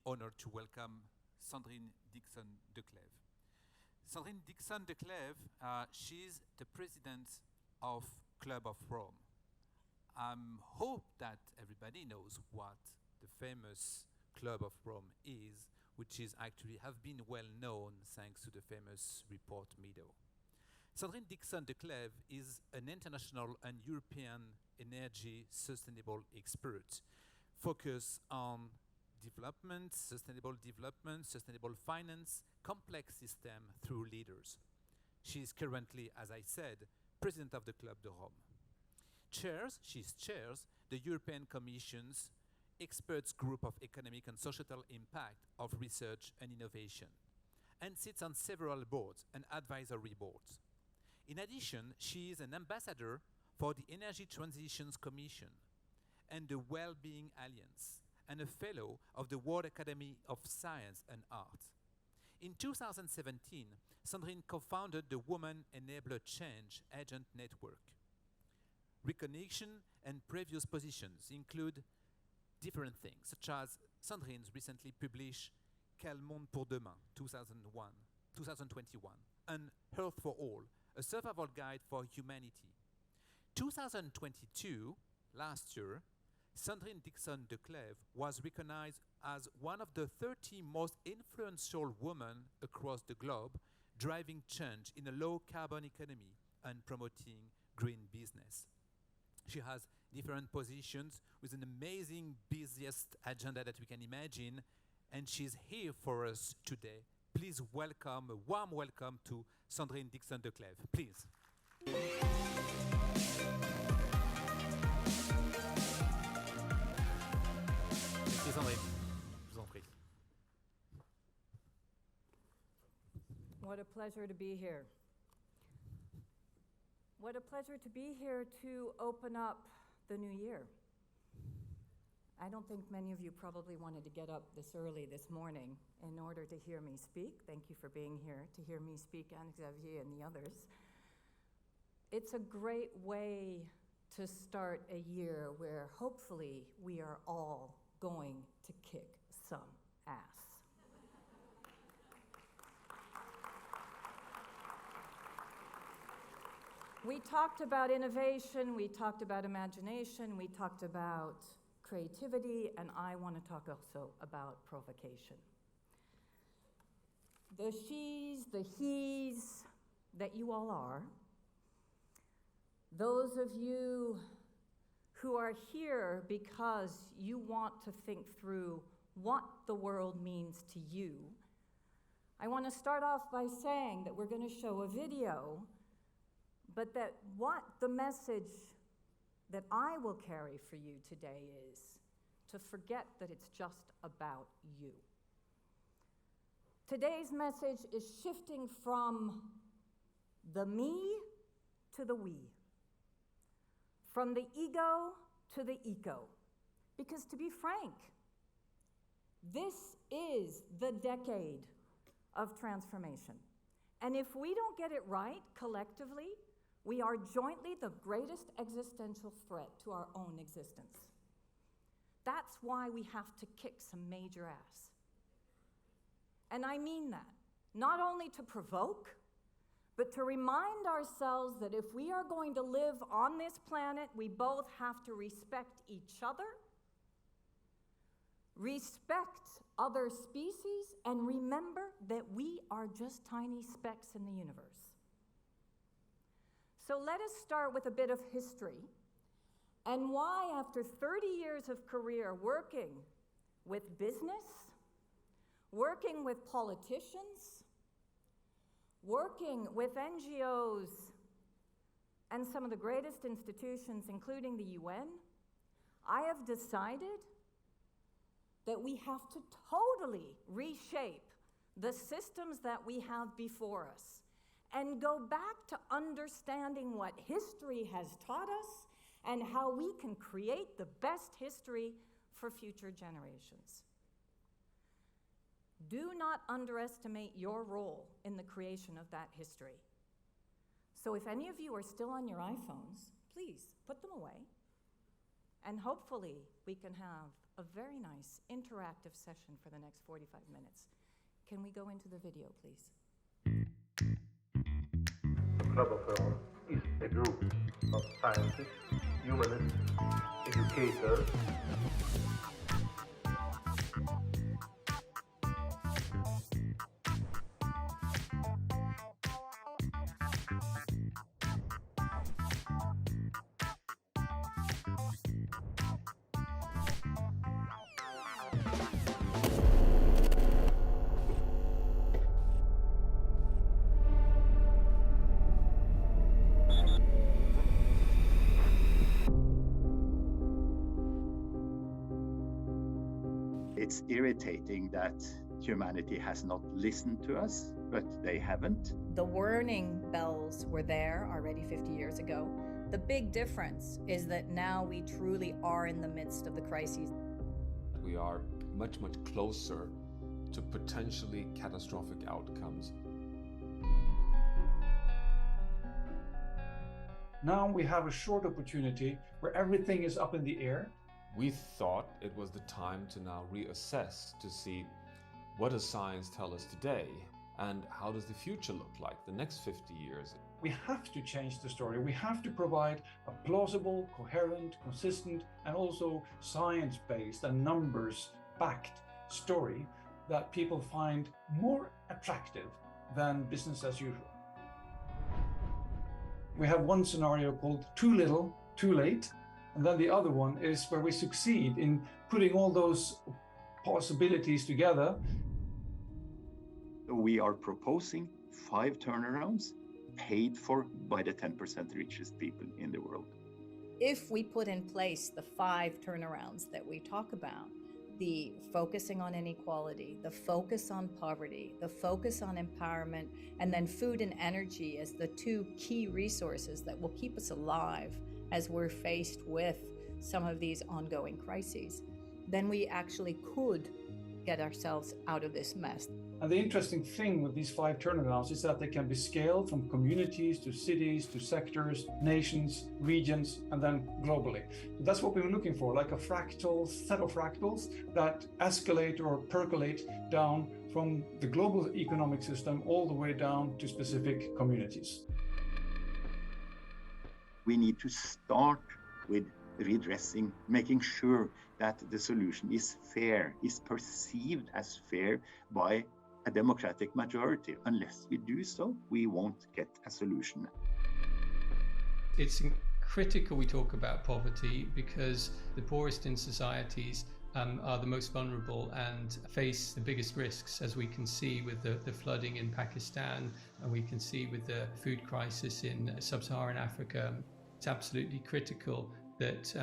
honored to welcome Sandrine Dixson-Declève. Sandrine Dixson-Declève, she's the president of Club of Rome. I hope that everybody knows what the famous Club of Rome is, which is actually have been well known thanks to the famous report Meadow. Sandrine Dixson-Declève is an international and European energy sustainable expert focused on development, sustainable finance, complex system through leaders. She is currently, as I said, president of the Club de Rome. She chairs the European Commission's experts group of economic and societal impact of research and innovation, and sits on several boards and advisory boards. In addition, she is an ambassador for the Energy Transitions Commission and the Wellbeing Alliance, and a fellow of the World Academy of Science and Art. In 2017, Sandrine co-founded the Women Enabler Change Agent Network. Recognition and previous positions include different things, such as Sandrine's recently published Quel monde pour demain, 2021, and Health for All, a survival guide for humanity. 2022, last year, Sandrine Dixson-Declève was recognized as one of the 30 most influential women across the globe, driving change in a low-carbon economy and promoting green business. She has different positions with an amazing, busiest agenda that we can imagine, and she's here for us today. Please welcome, a warm welcome to Sandrine Dixson-Declève. Please. Merci Sandrine, je vous en prie. What a pleasure to be here. What a pleasure to be here to open up the new year. I don't think many of you probably wanted to get up this early this morning in order to hear me speak. Thank you for being here to hear me speak, and Xavier and the others. It's a great way to start a year where hopefully we are all going to kick some ass. We talked about innovation, we talked about imagination, we talked about creativity, and I want to talk also about provocation. The she's, the he's that you all are, those of you who are here because you want to think through what the world means to you, I want to start off by saying that we're going to show a video, but that what the message that I will carry for you today is to forget that it's just about you. Today's message is shifting from the me to the we, from the ego to the eco. Because to be frank, this is the decade of transformation. And if we don't get it right collectively, we are jointly the greatest existential threat to our own existence. That's why we have to kick some major ass. And I mean that, not only to provoke, but to remind ourselves that if we are going to live on this planet, we both have to respect each other, respect other species, and remember that we are just tiny specks in the universe. So let us start with a bit of history and why, after 30 years of career working with business, working with politicians, working with NGOs and some of the greatest institutions, including the UN, I have decided that we have to totally reshape the systems that we have before us and go back to understanding what history has taught us and how we can create the best history for future generations. Do not underestimate your role in the creation of that history. So if any of you are still on your iPhones, please put them away. And hopefully we can have a very nice interactive session for the next 45 minutes. Can we go into the video, please? The Club of Rome is a group of scientists, humanists, educators, It's irritating that humanity has not listened to us, but they haven't. The warning bells were there already 50 years ago. The big difference is that now we truly are in the midst of the crises. We are much, much closer to potentially catastrophic outcomes. Now we have a short opportunity where everything is up in the air. We thought it was the time to now reassess to see what does science tell us today and how does the future look like the next 50 years. We have to change the story. We have to provide a plausible, coherent, consistent, and also science-based and numbers-backed story that people find more attractive than business as usual. We have one scenario called too little, too late. And then the other one is where we succeed in putting all those possibilities together. We are proposing 5 turnarounds paid for by the 10% richest people in the world. If we put in place the 5 turnarounds that we talk about, the focusing on inequality, the focus on poverty, the focus on empowerment, and then food and energy as the 2 key resources that will keep us alive as we're faced with some of these ongoing crises, then we actually could get ourselves out of this mess. And the interesting thing with these 5 turnarounds is that they can be scaled from communities to cities to sectors, nations, regions, and then globally. That's what we were looking for, like a fractal set of fractals that escalate or percolate down from the global economic system all the way down to specific communities. We need to start with redressing, making sure that the solution is fair, is perceived as fair by a democratic majority. Unless we do so, we won't get a solution. It's critical we talk about poverty because the poorest in societies are the most vulnerable and face the biggest risks, as we can see with the flooding in Pakistan and we can see with the food crisis in sub-Saharan Africa. It's absolutely critical that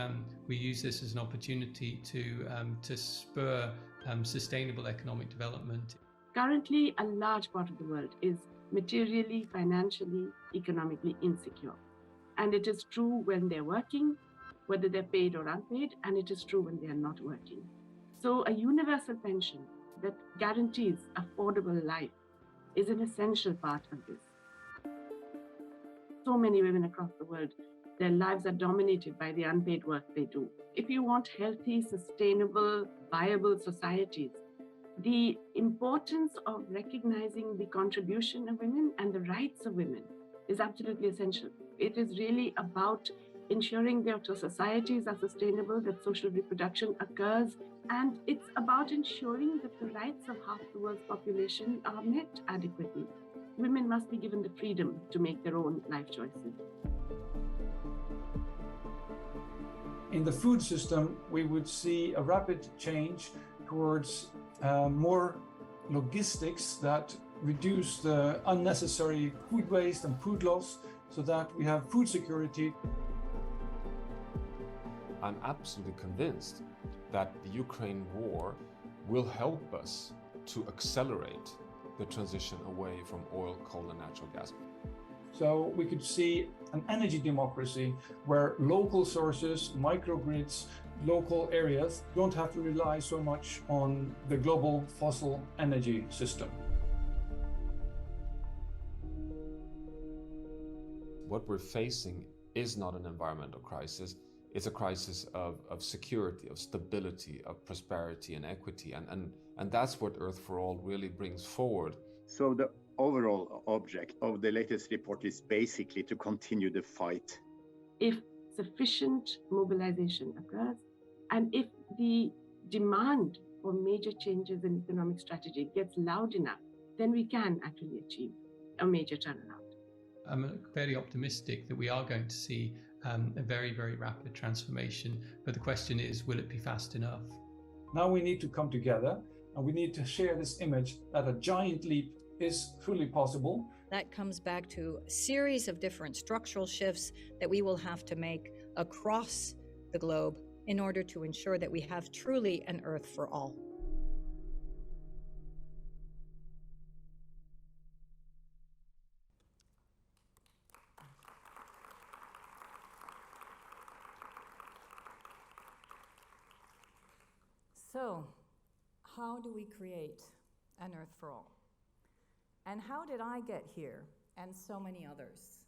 we use this as an opportunity to spur sustainable economic development. Currently, a large part of the world is materially, financially, economically insecure. And it is true when they're working, whether they're paid or unpaid, and it is true when they are not working. So a universal pension that guarantees affordable life is an essential part of this. So many women across the world, their lives are dominated by the unpaid work they do. If you want healthy, sustainable, viable societies, the importance of recognizing the contribution of women and the rights of women is absolutely essential. It is really about ensuring that societies are sustainable, that social reproduction occurs, and it's about ensuring that the rights of half the world's population are met adequately. Women must be given the freedom to make their own life choices. In the food system, we would see a rapid change towards more logistics that reduce the unnecessary food waste and food loss so that we have food security. I'm absolutely convinced that the Ukraine war will help us to accelerate the transition away from oil, coal, and natural gas. So we could see an energy democracy where local sources, microgrids, local areas don't have to rely so much on the global fossil energy system. What we're facing is not an environmental crisis, It's a crisis of security, of stability, of prosperity and equity. And that's what Earth for All really brings forward. So the overall object of the latest report is basically to continue the fight. If sufficient mobilization occurs, and if the demand for major changes in economic strategy gets loud enough, then we can actually achieve a major turnaround. I'm fairly optimistic that we are going to see a very, very rapid transformation, but the question is, will it be fast enough? Now we need to come together and we need to share this image that a giant leap is fully possible. That comes back to a series of different structural shifts that we will have to make across the globe in order to ensure that we have truly an Earth for all. So, how do we create an Earth for all? And how did I get here, and so many others?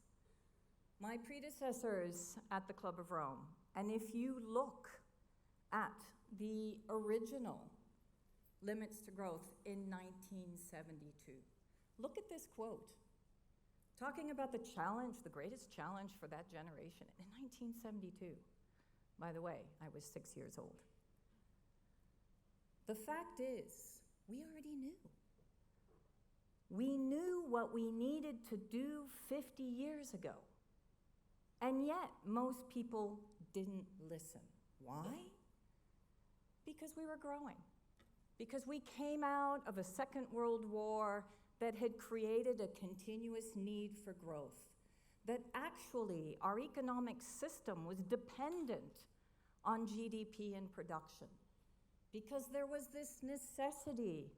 My predecessors at the Club of Rome, and if you look at the original limits to growth in 1972, look at this quote, talking about the challenge, the greatest challenge for that generation in 1972. By the way, I was 6 years old. The fact is, we already knew. We knew what we needed to do 50 years ago. And yet, most people didn't listen. Why? Because we were growing. Because we came out of a Second World War that had created a continuous need for growth. That actually, our economic system was dependent on GDP and production. Because there was this necessity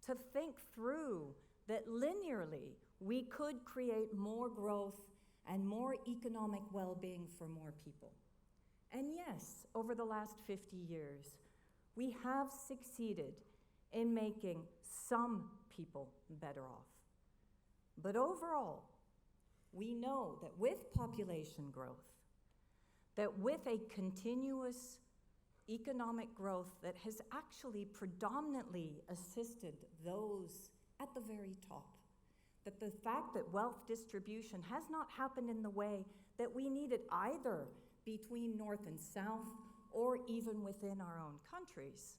to think through that linearly we could create more growth and more economic well-being for more people. And yes, over the last 50 years, we have succeeded in making some people better off. But overall, we know that with population growth, that with a continuous economic growth that has actually predominantly assisted those at the very top, that the fact that wealth distribution has not happened in the way that we need it either between North and South or even within our own countries,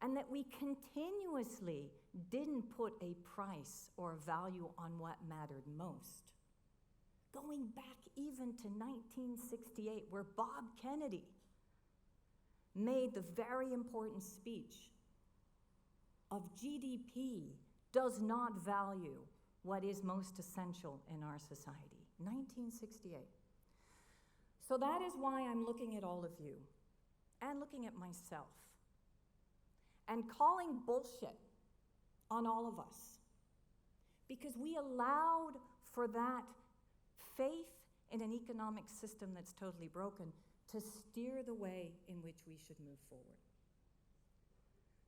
and that we continuously didn't put a price or value on what mattered most. Going back even to 1968, where Bob Kennedy made the very important speech of GDP does not value what is most essential in our society. 1968. So that is why I'm looking at all of you and looking at myself and calling bullshit on all of us, because we allowed for that faith in an economic system that's totally broken to steer the way in which we should move forward.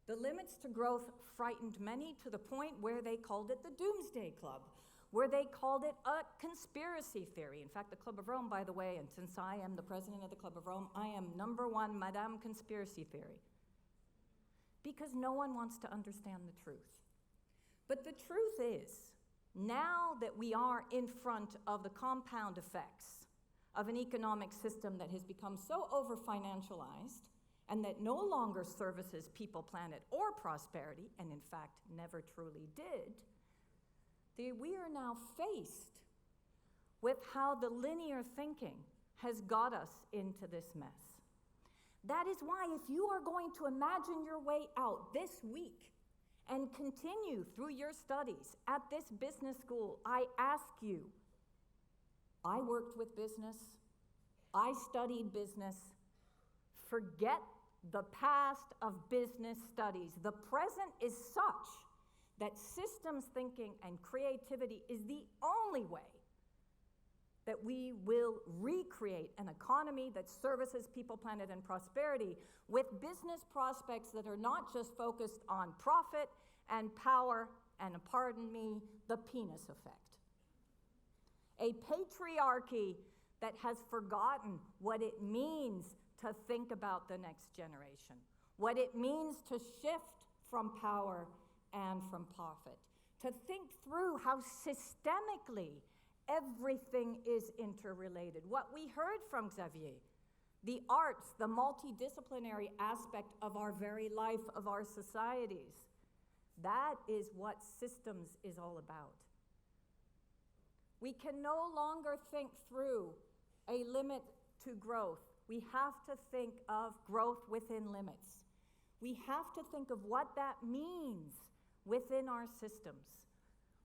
The limits to growth frightened many to the point where they called it the Doomsday Club, where they called it a conspiracy theory. In fact, the Club of Rome, by the way, and since I am the president of the Club of Rome, I am #1 Madame Conspiracy Theory, because no one wants to understand the truth. But the truth is, now that we are in front of the compound effects of an economic system that has become so over-financialized and that no longer services people, planet, or prosperity, and in fact never truly did, we are now faced with how the linear thinking has got us into this mess. That is why if you are going to imagine your way out this week and continue through your studies at this business school, I ask you, I worked with business, I studied business, forget the past of business studies. The present is such that systems thinking and creativity is the only way that we will recreate an economy that services people, planet, and prosperity with business prospects that are not just focused on profit and power and, pardon me, the penis effect. A patriarchy that has forgotten what it means to think about the next generation, what it means to shift from power and from profit, to think through how systemically everything is interrelated. What we heard from Xavier, the arts, the multidisciplinary aspect of our very life, of our societies, that is what systems is all about. We can no longer think through a limit to growth. We have to think of growth within limits. We have to think of what that means within our systems.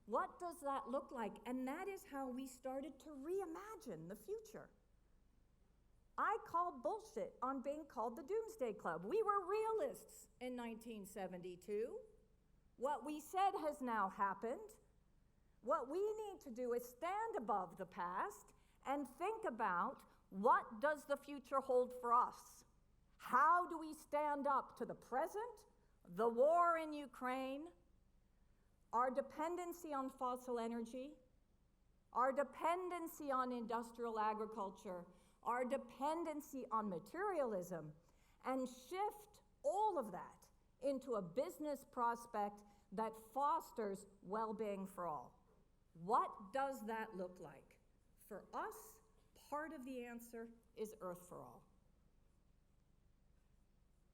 What does that look like? And that is how we started to reimagine the future. I called bullshit on being called the Doomsday Club. We were realists in 1972. What we said has now happened. What we need to do is stand above the past and think about, what does the future hold for us? How do we stand up to the present, the war in Ukraine, our dependency on fossil energy, our dependency on industrial agriculture, our dependency on materialism, and shift all of that into a business prospect that fosters well-being for all? What does that look like? For us, part of the answer is Earth for All.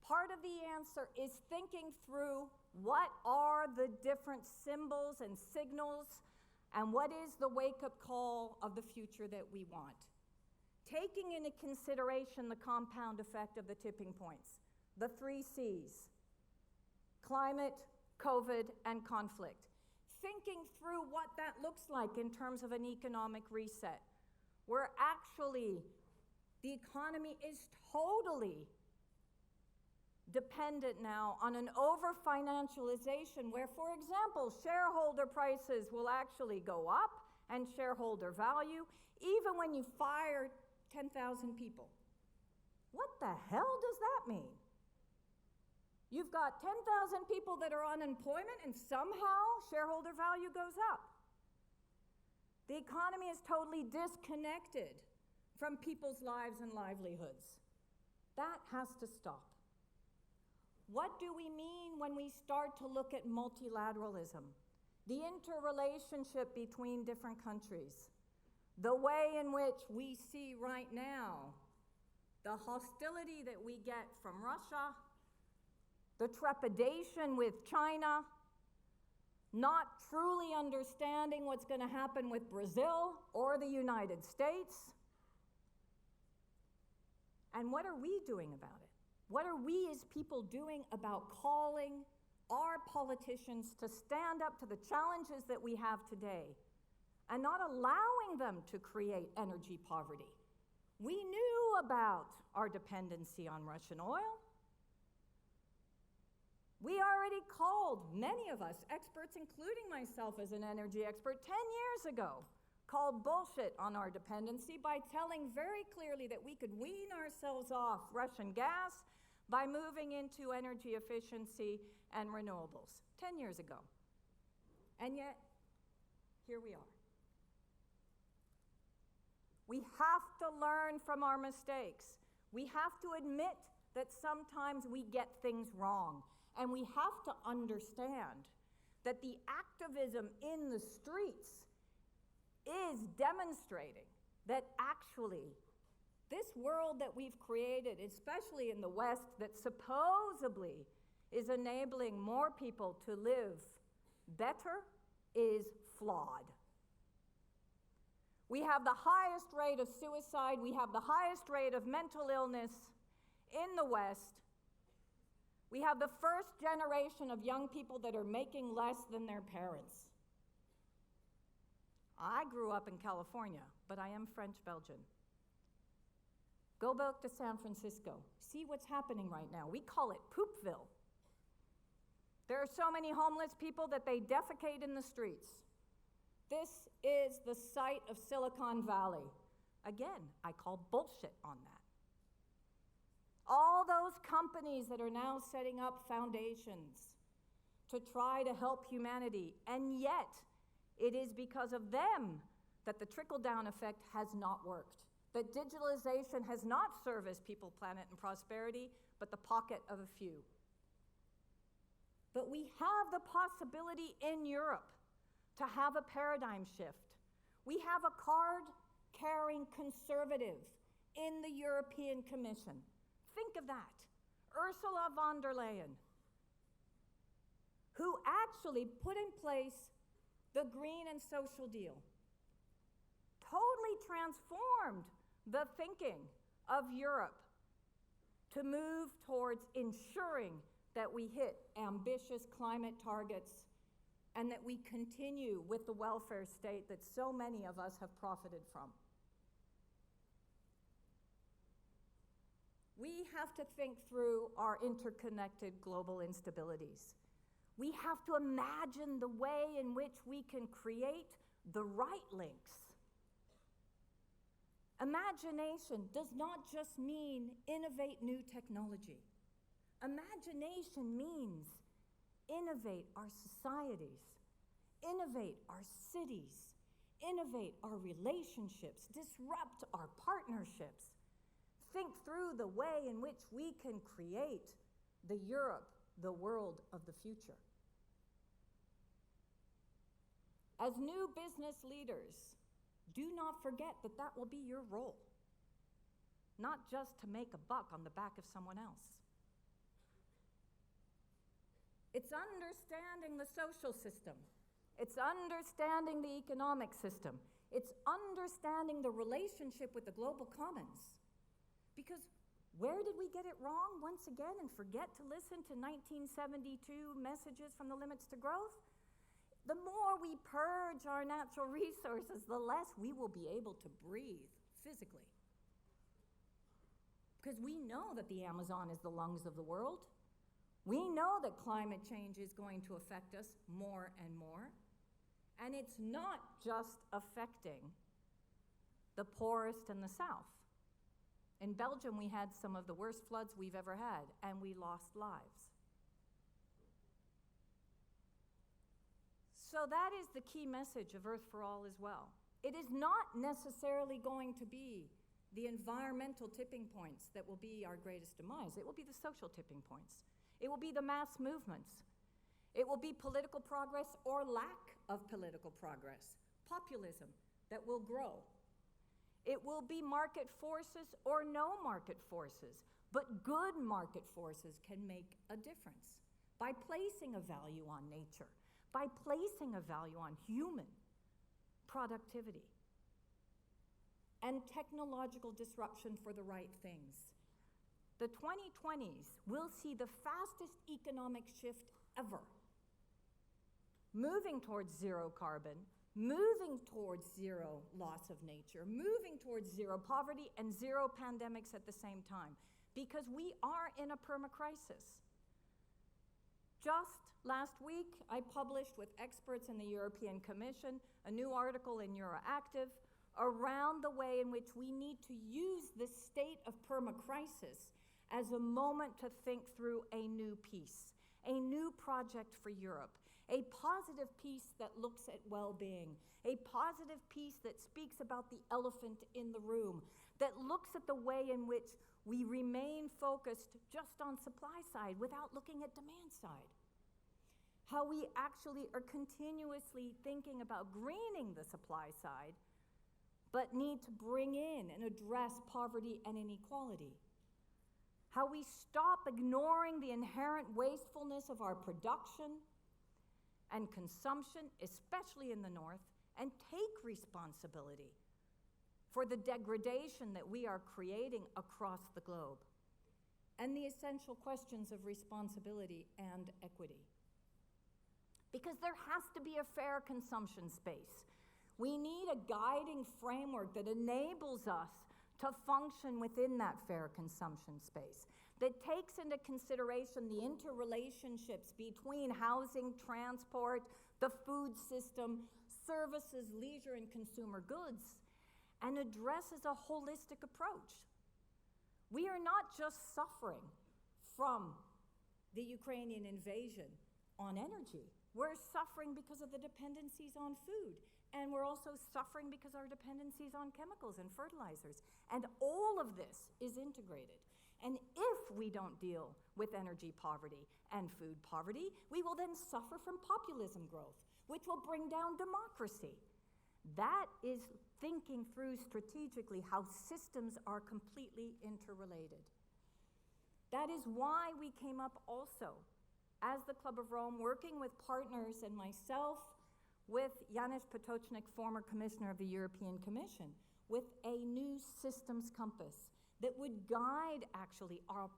Part of the answer is thinking through what are the different symbols and signals, and what is the wake-up call of the future that we want. Taking into consideration the compound effect of the tipping points, the 3 C's, climate, COVID, and conflict. Thinking through what that looks like in terms of an economic reset, where actually the economy is totally dependent now on an over-financialization where, for example, shareholder prices will actually go up and shareholder value, even when you fire 10,000 people. What the hell does that mean? You've got 10,000 people that are on unemployment and somehow shareholder value goes up. The economy is totally disconnected from people's lives and livelihoods. That has to stop. What do we mean when we start to look at multilateralism? The interrelationship between different countries. The way in which we see right now the hostility that we get from Russia, the trepidation with China, not truly understanding what's going to happen with Brazil or the United States. And what are we doing about it? What are we as people doing about calling our politicians to stand up to the challenges that we have today and not allowing them to create energy poverty? We knew about our dependency on Russian oil. We already called, many of us, experts, including myself as an energy expert, 10 years ago, called bullshit on our dependency by telling very clearly that we could wean ourselves off Russian gas by moving into energy efficiency and renewables 10 years ago. And yet, here we are. We have to learn from our mistakes. We have to admit that sometimes we get things wrong. And we have to understand that the activism in the streets is demonstrating that actually this world that we've created, especially in the West, that supposedly is enabling more people to live better, is flawed. We have the highest rate of suicide, we have the highest rate of mental illness in the West. We have the first generation of young people that are making less than their parents. I grew up in California, but I am French-Belgian. Go back to San Francisco. See what's happening right now. We call it Poopville. There are so many homeless people that they defecate in the streets. This is the site of Silicon Valley. Again, I call bullshit on that. All those companies that are now setting up foundations to try to help humanity, and yet it is because of them that the trickle-down effect has not worked. that digitalization has not serviced people, planet, and prosperity, but the pocket of a few. But we have the possibility in Europe to have a paradigm shift. We have a card-carrying conservative in the European Commission. Think of that. Ursula von der Leyen, who actually put in place the Green and Social Deal, totally transformed the thinking of Europe to move towards ensuring that we hit ambitious climate targets and that we continue with the welfare state that so many of us have profited from. We have to think through our interconnected global instabilities. We have to imagine the way in which we can create the right links. Imagination does not just mean innovate new technology. Imagination means innovate our societies, innovate our cities, innovate our relationships, disrupt our partnerships. Think through the way in which we can create the Europe, the world of the future. As new business leaders, do not forget that that will be your role, not just to make a buck on the back of someone else. It's understanding the social system. It's understanding the economic system. It's understanding the relationship with the global commons. Because where did we get it wrong once again and forget to listen to 1972 messages from the limits to growth? The more we purge our natural resources, the less we will be able to breathe physically. Because we know that the Amazon is the lungs of the world. We know that climate change is going to affect us more and more. And it's not just affecting the poorest and the south. In Belgium, we had some of the worst floods we've ever had, and we lost lives. So that is the key message of Earth for All as well. It is not necessarily going to be the environmental tipping points that will be our greatest demise. It will be the social tipping points. It will be the mass movements. It will be political progress or lack of political progress, populism that will grow. It will be market forces or no market forces, but good market forces can make a difference by placing a value on nature, by placing a value on human productivity and technological disruption for the right things. The 2020s will see the fastest economic shift ever, moving towards zero carbon, moving towards zero loss of nature, moving towards zero poverty and zero pandemics at the same time, because we are in a permacrisis. Just last week, I published with experts in the European Commission a new article in Euroactiv around the way in which we need to use this state of permacrisis as a moment to think through a new peace, a new project for Europe, a positive peace that looks at well-being, a positive peace that speaks about the elephant in the room, that looks at the way in which we remain focused just on supply side without looking at demand side. How we actually are continuously thinking about greening the supply side, but need to bring in and address poverty and inequality. How we stop ignoring the inherent wastefulness of our production and consumption, especially in the North, and take responsibility for the degradation that we are creating across the globe, and the essential questions of responsibility and equity. Because there has to be a fair consumption space. We need a guiding framework that enables us to function within that fair consumption space, that takes into consideration the interrelationships between housing, transport, the food system, services, leisure, and consumer goods, and addresses a holistic approach. We are not just suffering from the Ukrainian invasion on energy. We're suffering because of the dependencies on food And we're also suffering because our dependencies on chemicals and fertilizers. And all of this is integrated. And if we don't deal with energy poverty and food poverty, we will then suffer from populism growth, which will bring down democracy. That is thinking through strategically how systems are completely interrelated. That is why we came up also, as the Club of Rome, working with partners and myself, with Janusz Potočnik, former Commissioner of the European Commission, with a new systems compass that would guide actually our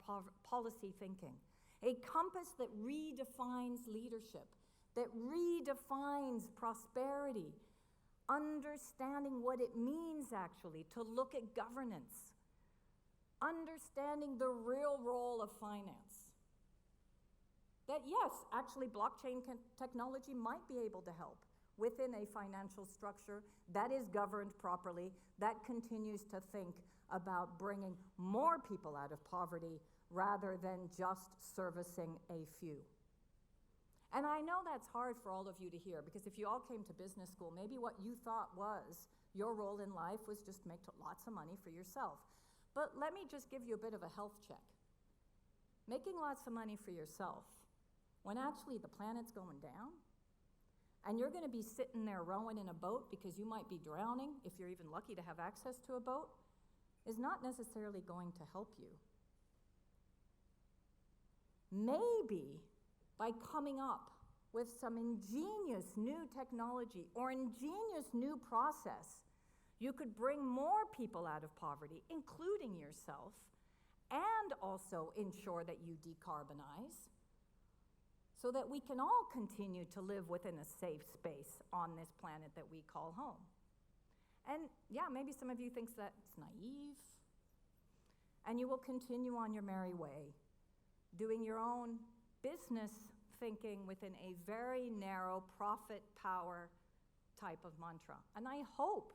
policy thinking. A compass that redefines leadership, that redefines prosperity, understanding what it means actually to look at governance, understanding the real role of finance. That yes, actually blockchain technology might be able to help within a financial structure that is governed properly, that continues to think about bringing more people out of poverty rather than just servicing a few. And I know that's hard for all of you to hear, because if you all came to business school, maybe what you thought was your role in life was just make lots of money for yourself. But let me just give you a bit of a health check. Making lots of money for yourself, when actually the planet's going down, and you're going to be sitting there rowing in a boat because you might be drowning, if you're even lucky to have access to a boat, is not necessarily going to help you. Maybe by coming up with some ingenious new technology or ingenious new process, you could bring more people out of poverty, including yourself, and also ensure that you decarbonize, so that we can all continue to live within a safe space on this planet that we call home. And yeah, maybe some of you think that's naive, and you will continue on your merry way, doing your own business thinking within a very narrow profit power type of mantra. And I hope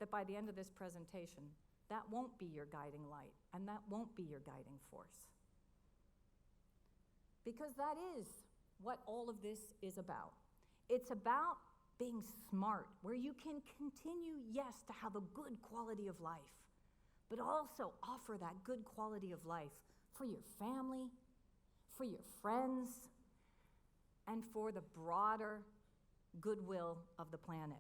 that by the end of this presentation, that won't be your guiding light, and that won't be your guiding force. Because that is what all of this is about. It's about being smart, where you can continue, yes, to have a good quality of life, but also offer that good quality of life for your family, for your friends, and for the broader goodwill of the planet.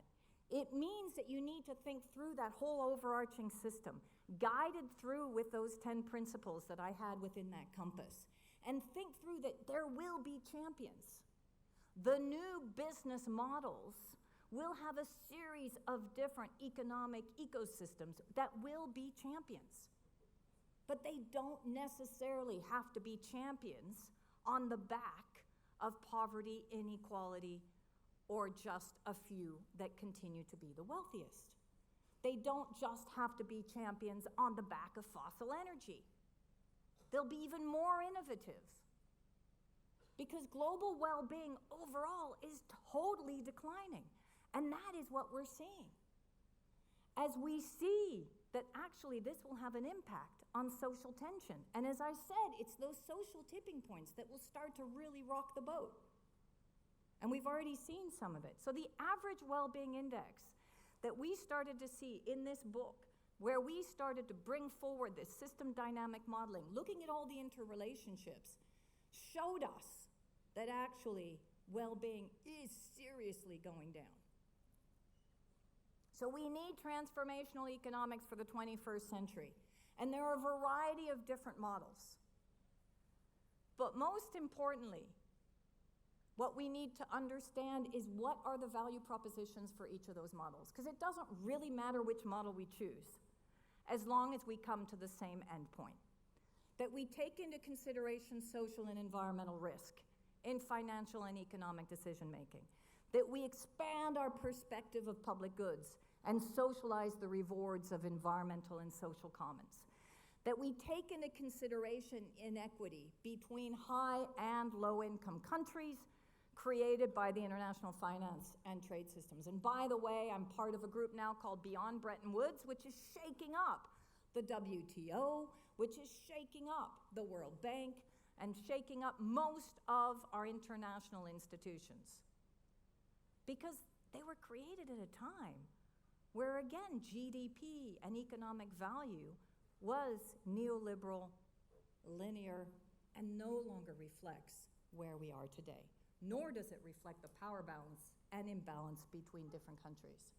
It means that you need to think through that whole overarching system, guided through with those 10 principles that I had within that compass. And think through that there will be champions. The new business models will have a series of different economic ecosystems that will be champions. But they don't necessarily have to be champions on the back of poverty, inequality, or just a few that continue to be the wealthiest. They don't just have to be champions on the back of fossil energy. They'll be even more innovative, because global well-being overall is totally declining, and that is what we're seeing. As we see that actually this will have an impact on social tension, and as I said, it's those social tipping points that will start to really rock the boat. And we've already seen some of it. So the average well-being index that we started to see in this book, where we started to bring forward this system dynamic modeling, looking at all the interrelationships, showed us that actually well-being is seriously going down. So we need transformational economics for the 21st century. And there are a variety of different models. But most importantly, what we need to understand is what are the value propositions for each of those models. Because it doesn't really matter which model we choose, as long as we come to the same endpoint. That we take into consideration social and environmental risk in financial and economic decision making. That we expand our perspective of public goods and socialize the rewards of environmental and social commons. That we take into consideration inequity between high and low income countries created by the international finance and trade systems. And by the way, I'm part of a group now called Beyond Bretton Woods, which is shaking up the WTO, which is shaking up the World Bank, and shaking up most of our international institutions. Because they were created at a time where, again, GDP and economic value was neoliberal, linear, and no longer reflects where we are today, nor does it reflect the power balance and imbalance between different countries.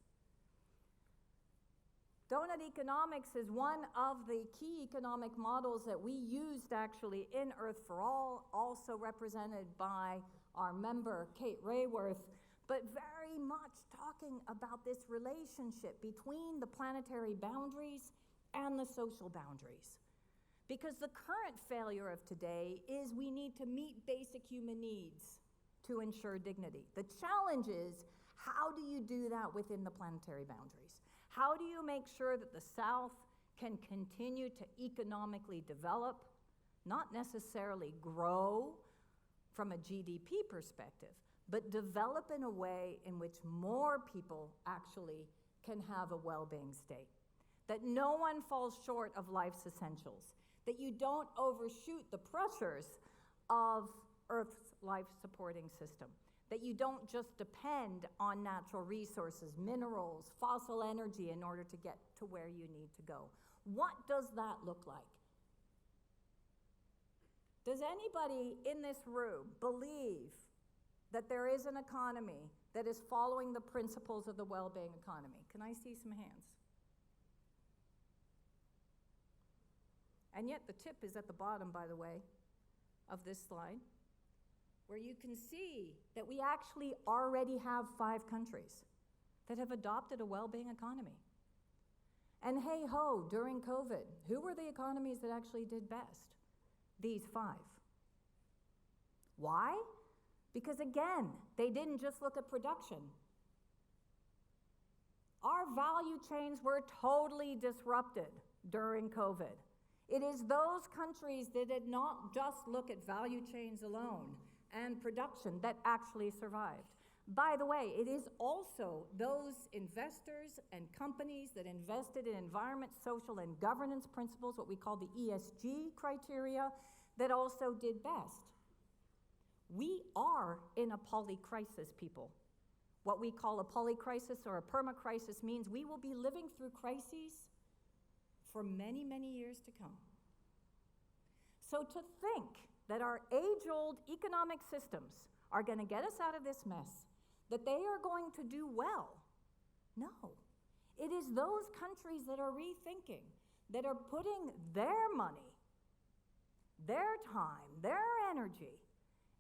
Donut economics is one of the key economic models that we used actually in Earth for All, also represented by our member, Kate Rayworth, but very much talking about this relationship between the planetary boundaries and the social boundaries. Because the current failure of today is we need to meet basic human needs to ensure dignity. The challenge is, how do you do that within the planetary boundaries? How do you make sure that the South can continue to economically develop, not necessarily grow from a GDP perspective, but develop in a way in which more people actually can have a well-being state? That no one falls short of life's essentials, that you don't overshoot the pressures of Earth's life-supporting system, that you don't just depend on natural resources, minerals, fossil energy in order to get to where you need to go. What does that look like? Does anybody in this room believe that there is an economy that is following the principles of the well-being economy? Can I see some hands? And yet the tip is at the bottom, by the way, of this slide, where you can see that we actually already have 5 countries that have adopted a well-being economy. And hey ho, during COVID, who were the economies that actually did best? These 5. Why? Because again, they didn't just look at production. Our value chains were totally disrupted during COVID. It is those countries that did not just look at value chains alone and production that actually survived. By the way, it is also those investors and companies that invested in environment, social, and governance principles, what we call the ESG criteria, that also did best. We are in a polycrisis, people. What we call a polycrisis or a permacrisis means we will be living through crises for many, many years to come. So to think that our age-old economic systems are going to get us out of this mess, that they are going to do well, no. It is those countries that are rethinking, that are putting their money, their time, their energy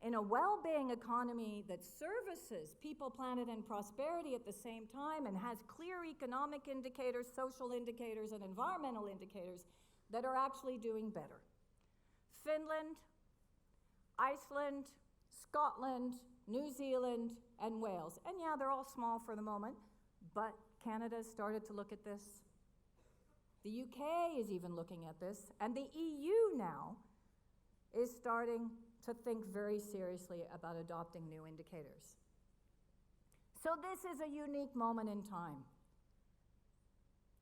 in a well-being economy that services people, planet, and prosperity at the same time and has clear economic indicators, social indicators, and environmental indicators that are actually doing better. Finland, Iceland, Scotland, New Zealand, and Wales. And yeah, they're all small for the moment, but Canada started to look at this. The UK is even looking at this, and the EU now is starting to think very seriously about adopting new indicators. So this is a unique moment in time,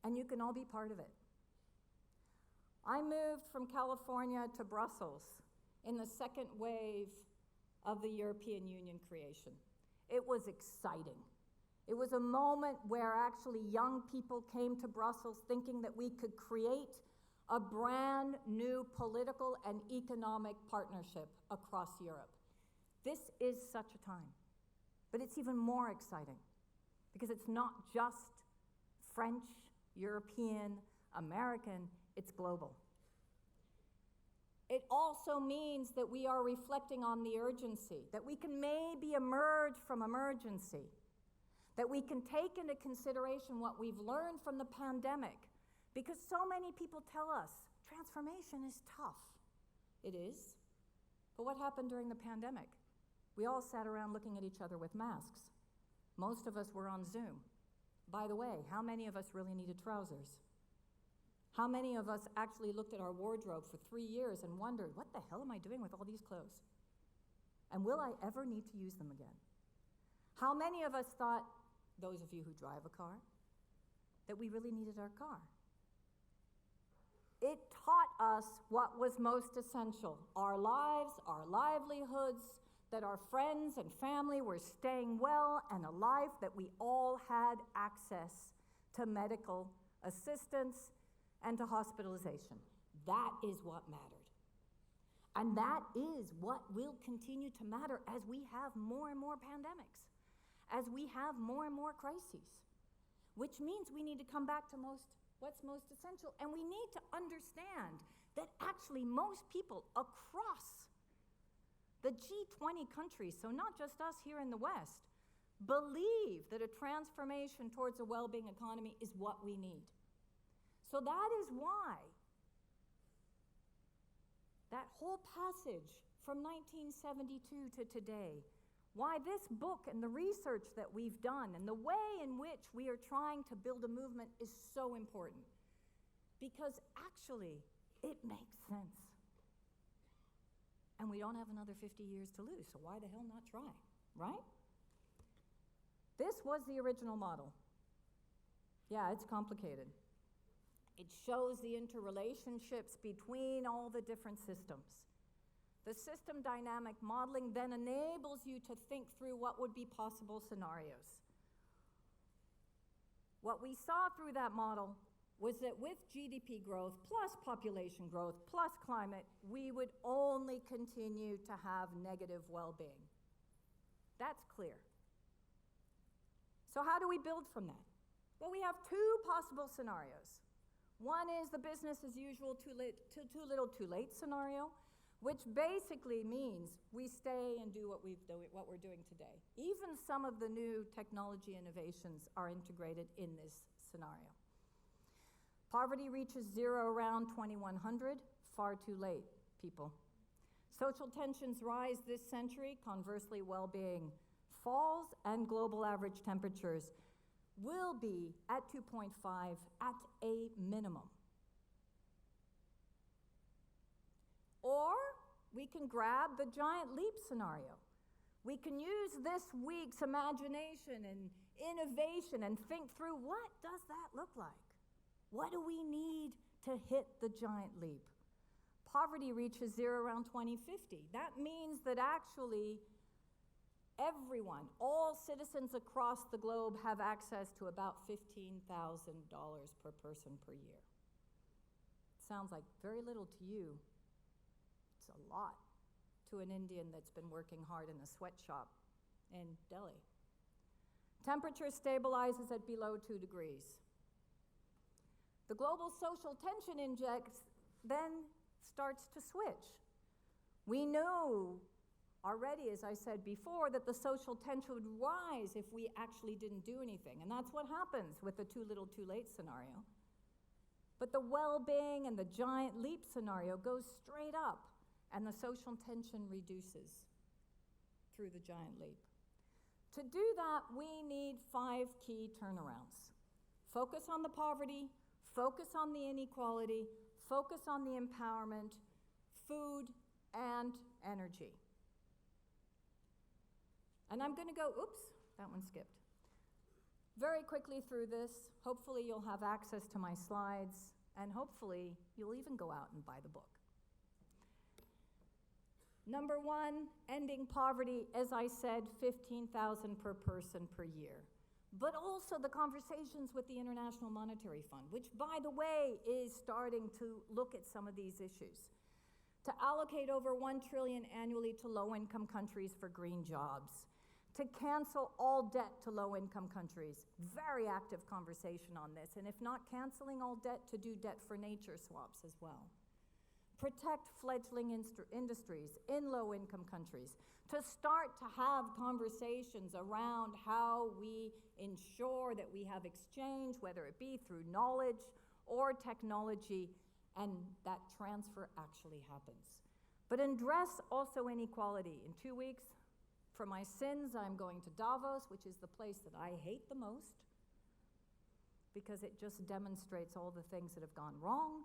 and you can all be part of it. I moved from California to Brussels in the second wave of the European Union creation. It was exciting. It was a moment where actually young people came to Brussels thinking that we could create a brand new political and economic partnership across Europe. This is such a time, but it's even more exciting because it's not just French, European, American, it's global. It also means that we are reflecting on the urgency, that we can maybe emerge from emergency, that we can take into consideration what we've learned from the pandemic, because so many people tell us transformation is tough. It is. But what happened during the pandemic? We all sat around looking at each other with masks. Most of us were on Zoom. By the way, how many of us really needed trousers? How many of us actually looked at our wardrobe for 3 years and wondered, what the hell am I doing with all these clothes? And will I ever need to use them again? How many of us thought, those of you who drive a car, that we really needed our car? It taught us what was most essential: our lives, our livelihoods, that our friends and family were staying well and alive, that we all had access to medical assistance and to hospitalization. That is what mattered. And that is what will continue to matter as we have more and more pandemics, as we have more and more crises, which means we need to come back to what's most essential. And we need to understand that actually most people across the G20 countries, so not just us here in the West, believe that a transformation towards a well-being economy is what we need. So that is why that whole passage from 1972 to today, why this book and the research that we've done and the way in which we are trying to build a movement is so important. Because actually, it makes sense. And we don't have another 50 years to lose, so why the hell not try, right? This was the original model. Yeah, it's complicated. It shows the interrelationships between all the different systems. The system dynamic modeling then enables you to think through what would be possible scenarios. What we saw through that model was that with GDP growth plus population growth plus climate, we would only continue to have negative well-being. That's clear. So how do we build from that? Well, we have two possible scenarios. One is the business as usual, too little, too late scenario, which basically means we stay and do what we're doing today. Even some of the new technology innovations are integrated in this scenario. Poverty reaches zero around 2100, far too late, people. Social tensions rise this century, conversely well-being falls, and global average temperatures will be at 2.5 at a minimum. Or we can grab the giant leap scenario. We can use this week's imagination and innovation and think through, what does that look like? What do we need to hit the giant leap? Poverty reaches zero around 2050. That means that actually everyone, all citizens across the globe have access to about $15,000 per person per year. Sounds like very little to you. It's a lot to an Indian that's been working hard in a sweatshop in Delhi. Temperature stabilizes at below 2 degrees. The global social tension index then starts to switch. We know already, as I said before, that the social tension would rise if we actually didn't do anything, and that's what happens with the too little, too late scenario. But the well-being and the giant leap scenario goes straight up, and the social tension reduces through the giant leap. To do that, we need 5 key turnarounds. Focus on the poverty, focus on the inequality, focus on the empowerment, food, and energy. And I'm going to go, oops, that one skipped. Very quickly through this. Hopefully you'll have access to my slides, and hopefully you'll even go out and buy the book. Number 1, ending poverty, as I said, 15,000 per person per year. But also the conversations with the International Monetary Fund, which, by the way, is starting to look at some of these issues. To allocate over $1 trillion annually to low-income countries for green jobs. To cancel all debt to low-income countries. Very active conversation on this. And if not canceling all debt, to do debt for nature swaps as well. Protect fledgling industries in low-income countries. To start to have conversations around how we ensure that we have exchange, whether it be through knowledge or technology, and that transfer actually happens. But address also inequality. In 2 weeks, for my sins, I'm going to Davos, which is the place that I hate the most, because it just demonstrates all the things that have gone wrong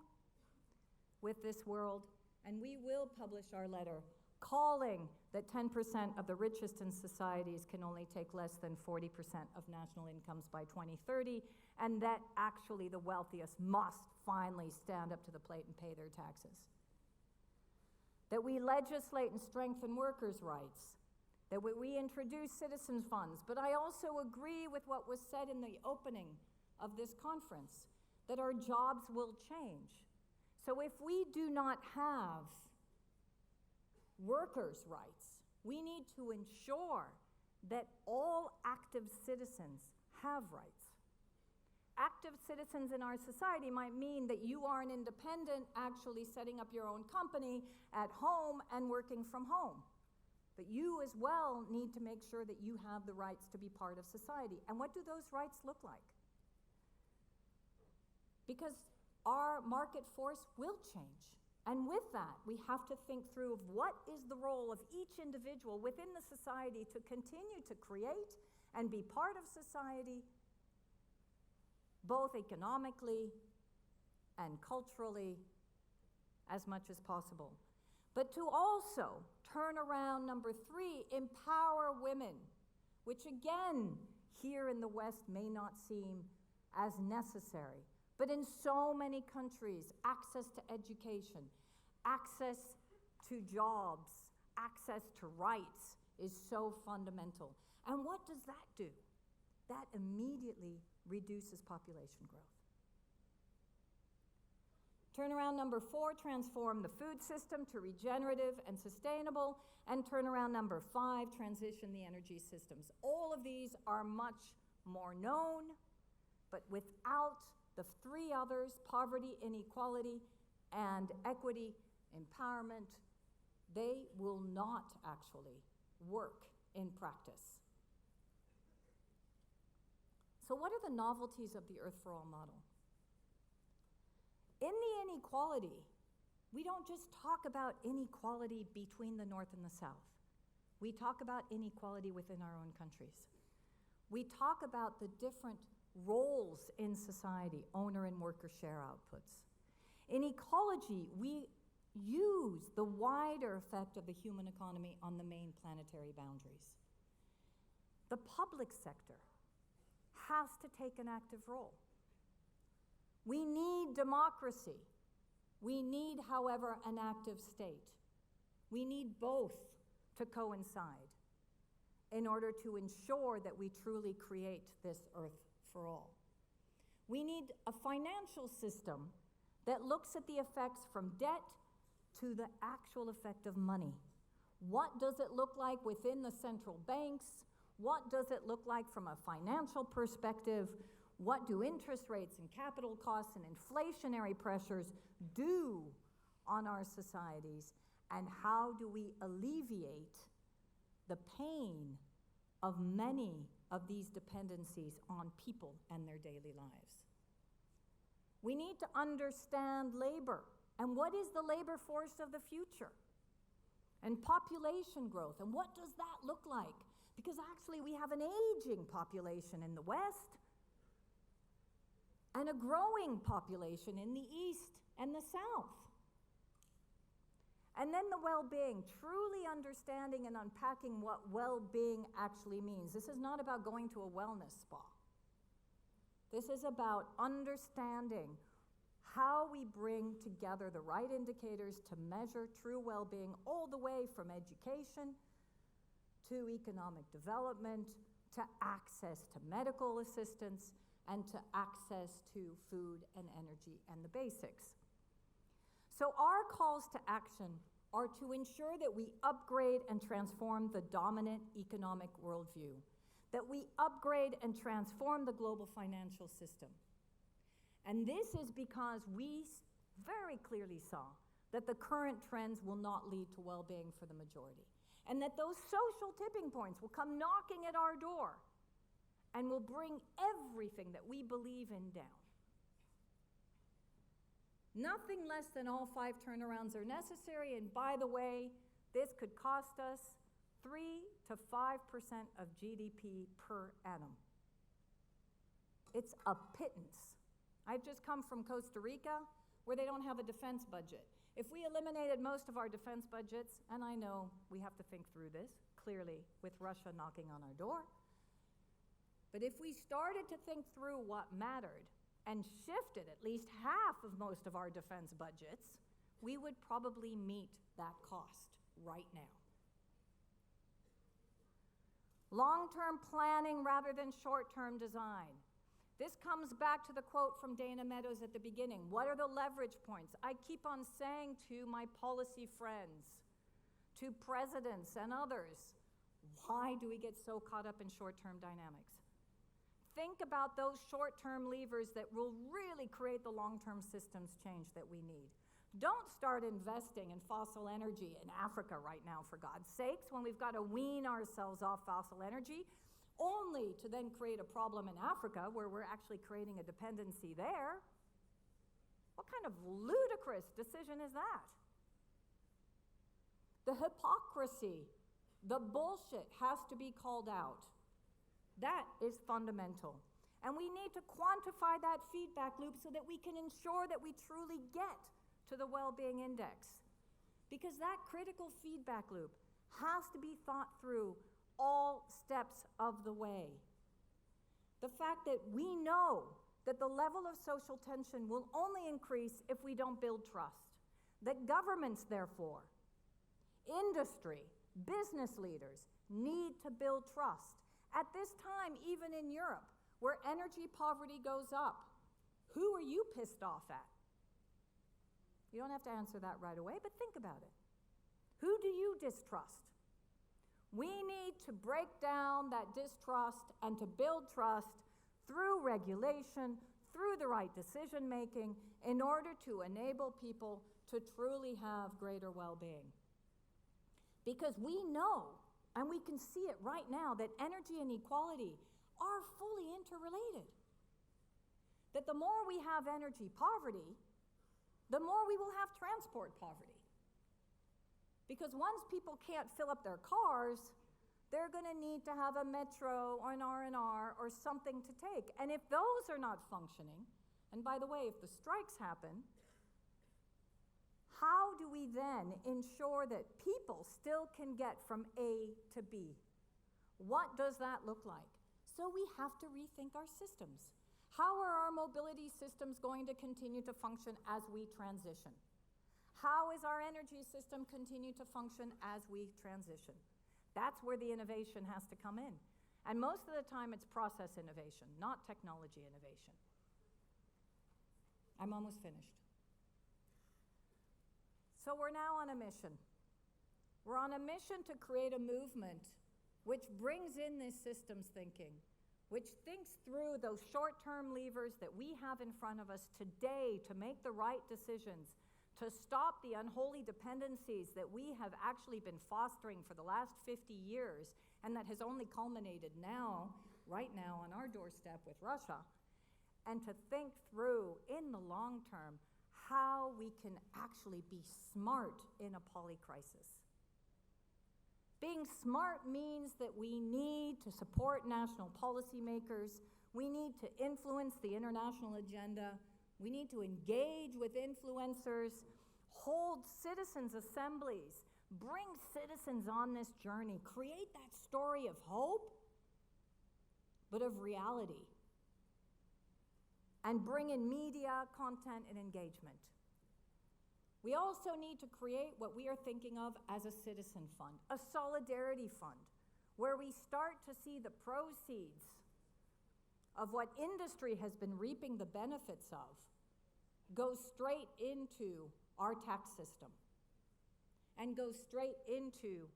with this world. And we will publish our letter calling that 10% of the richest in societies can only take less than 40% of national incomes by 2030, and that actually the wealthiest must finally stand up to the plate and pay their taxes. That we legislate and strengthen workers' rights, that we introduce citizens funds, but I also agree with what was said in the opening of this conference, that our jobs will change. So if we do not have workers' rights, we need to ensure that all active citizens have rights. Active citizens in our society might mean that you are an independent, actually setting up your own company at home and working from home. But you as well need to make sure that you have the rights to be part of society. And what do those rights look like? Because our market force will change. And with that, we have to think through of what is the role of each individual within the society to continue to create and be part of society, both economically and culturally, as much as possible. But to also turn around, number 3, empower women, which again, here in the West may not seem as necessary. But in so many countries, access to education, access to jobs, access to rights is so fundamental. And what does that do? That immediately reduces population growth. Turnaround number 4, transform the food system to regenerative and sustainable. And turnaround number 5, transition the energy systems. All of these are much more known, but without the 3 others, poverty, inequality, and equity, empowerment, they will not actually work in practice. So what are the novelties of the Earth for All model? In the inequality, we don't just talk about inequality between the North and the South. We talk about inequality within our own countries. We talk about the different roles in society, owner and worker share outputs. In ecology, we use the wider effect of the human economy on the main planetary boundaries. The public sector has to take an active role. We need democracy. We need, however, an active state. We need both to coincide in order to ensure that we truly create this Earth for all. We need a financial system that looks at the effects from debt to the actual effect of money. What does it look like within the central banks? What does it look like from a financial perspective? What do interest rates and capital costs and inflationary pressures do on our societies? And how do we alleviate the pain of many of these dependencies on people and their daily lives? We need to understand labor and what is the labor force of the future, and population growth, and what does that look like? Because actually we have an aging population in the West and a growing population in the East and the South. And then the well-being, truly understanding and unpacking what well-being actually means. This is not about going to a wellness spa. This is about understanding how we bring together the right indicators to measure true well-being, all the way from education to economic development, to access to medical assistance, and to access to food and energy and the basics. So our calls to action are to ensure that we upgrade and transform the dominant economic worldview, that we upgrade and transform the global financial system. And this is because we very clearly saw that the current trends will not lead to well-being for the majority, and that those social tipping points will come knocking at our door and will bring everything that we believe in down. Nothing less than all 5 turnarounds are necessary, and by the way, this could cost us 3 to 5% of GDP per annum. It's a pittance. I've just come from Costa Rica, where they don't have a defense budget. If we eliminated most of our defense budgets, and I know we have to think through this, clearly, with Russia knocking on our door, but if we started to think through what mattered and shifted at least half of most of our defense budgets, we would probably meet that cost right now. Long-term planning rather than short-term design. This comes back to the quote from Dana Meadows at the beginning. What are the leverage points? I keep on saying to my policy friends, to presidents and others, why do we get so caught up in short-term dynamics? Think about those short-term levers that will really create the long-term systems change that we need. Don't start investing in fossil energy in Africa right now, for God's sakes, when we've got to wean ourselves off fossil energy, only to then create a problem in Africa where we're actually creating a dependency there. What kind of ludicrous decision is that? The hypocrisy, the bullshit has to be called out. That is fundamental. And we need to quantify that feedback loop so that we can ensure that we truly get to the well-being index. Because that critical feedback loop has to be thought through all steps of the way. The fact that we know that the level of social tension will only increase if we don't build trust. That governments, therefore, industry, business leaders need to build trust. At this time, even in Europe, where energy poverty goes up, who are you pissed off at? You don't have to answer that right away, but think about it. Who do you distrust? We need to break down that distrust and to build trust through regulation, through the right decision making, in order to enable people to truly have greater well-being. Because we know, and we can see it right now, that energy and equality are fully interrelated. That the more we have energy poverty, the more we will have transport poverty. Because once people can't fill up their cars, they're going to need to have a metro or an R&R or something to take. And if those are not functioning, and by the way, if the strikes happen, how do we then ensure that people still can get from A to B? What does that look like? So we have to rethink our systems. How are our mobility systems going to continue to function as we transition? How is our energy system continue to function as we transition? That's where the innovation has to come in. And most of the time it's process innovation, not technology innovation. I'm almost finished. So we're now on a mission. We're on a mission to create a movement which brings in this systems thinking, which thinks through those short-term levers that we have in front of us today to make the right decisions, to stop the unholy dependencies that we have actually been fostering for the last 50 years, and that has only culminated now, right now, on our doorstep with Russia, and to think through, in the long term, how we can actually be smart in a polycrisis. Being smart means that we need to support national policymakers, we need to influence the international agenda, we need to engage with influencers, hold citizens' assemblies, bring citizens on this journey, create that story of hope, but of reality, and bring in media, content, and engagement. We also need to create what we are thinking of as a citizen fund, a solidarity fund, where we start to see the proceeds of what industry has been reaping the benefits of go straight into our tax system and go straight into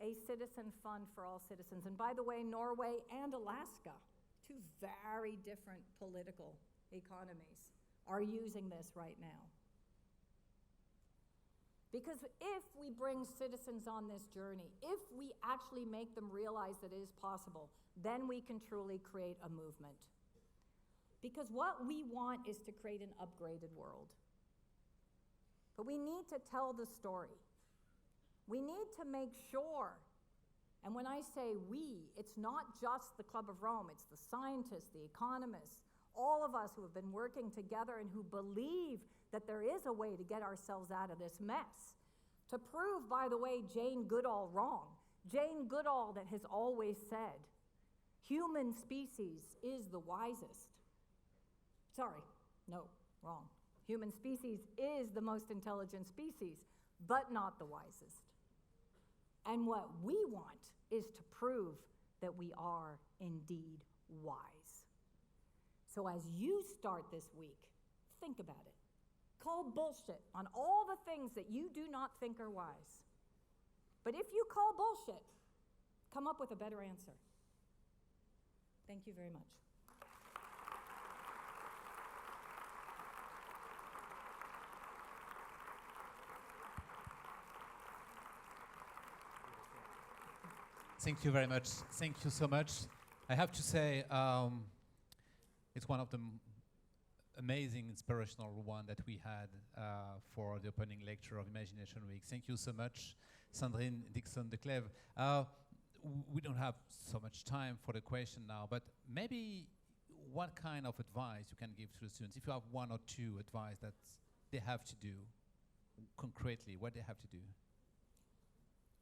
a citizen fund for all citizens. And by the way, Norway and Alaska, two very different political economies, are using this right now. Because if we bring citizens on this journey, if we actually make them realize that it is possible, then we can truly create a movement. Because what we want is to create an upgraded world. But we need to tell the story. We need to make sure, and when I say we, it's not just the Club of Rome, it's the scientists, the economists, all of us who have been working together and who believe that there is a way to get ourselves out of this mess. To prove, by the way, Jane Goodall wrong. Jane Goodall that has always said, human species is the wisest. Sorry, no, wrong. Human species is the most intelligent species, but not the wisest. And what we want is to prove that we are indeed wise. So as you start this week, think about it. Call bullshit on all the things that you do not think are wise. But if you call bullshit, come up with a better answer. Thank you very much. Thank you very much. Thank you so much. I have to say, it's one of the amazing, inspirational one that we had for the opening lecture of Imagination Week. Thank you so much, Sandrine Dixson-Declève. We don't have so much time for the question now, but maybe what kind of advice you can give to the students? If you have one or two advice that they have to do, concretely, what they have to do?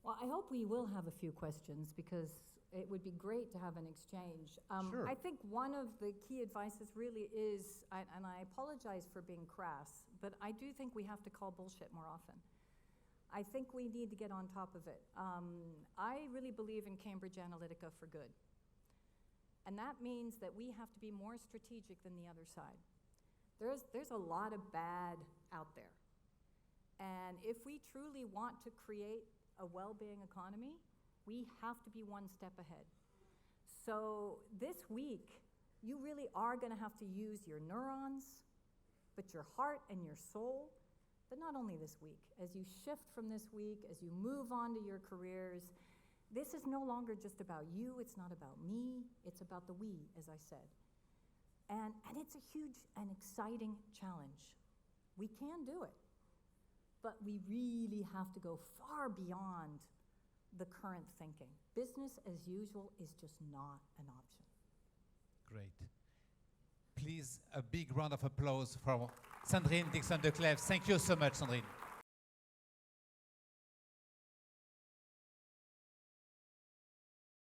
Well, I hope we will have a few questions because it would be great to have an exchange. Sure. I think one of the key advices really is, and I apologize for being crass, but I do think we have to call bullshit more often. I think we need to get on top of it. I really believe in Cambridge Analytica for good. And that means that we have to be more strategic than the other side. There's a lot of bad out there. And if we truly want to create a well-being economy, we have to be one step ahead. So this week, you really are going to have to use your neurons, but your heart and your soul. But not only this week, as you shift from this week, as you move on to your careers, this is no longer just about you, it's not about me, it's about the we, as I said. And it's a huge and exciting challenge. We can do it, but we really have to go far beyond the current thinking. Business as usual is just not an option. Great. Please, a big round of applause for Sandrine Dixson-Declève. Thank you so much, Sandrine.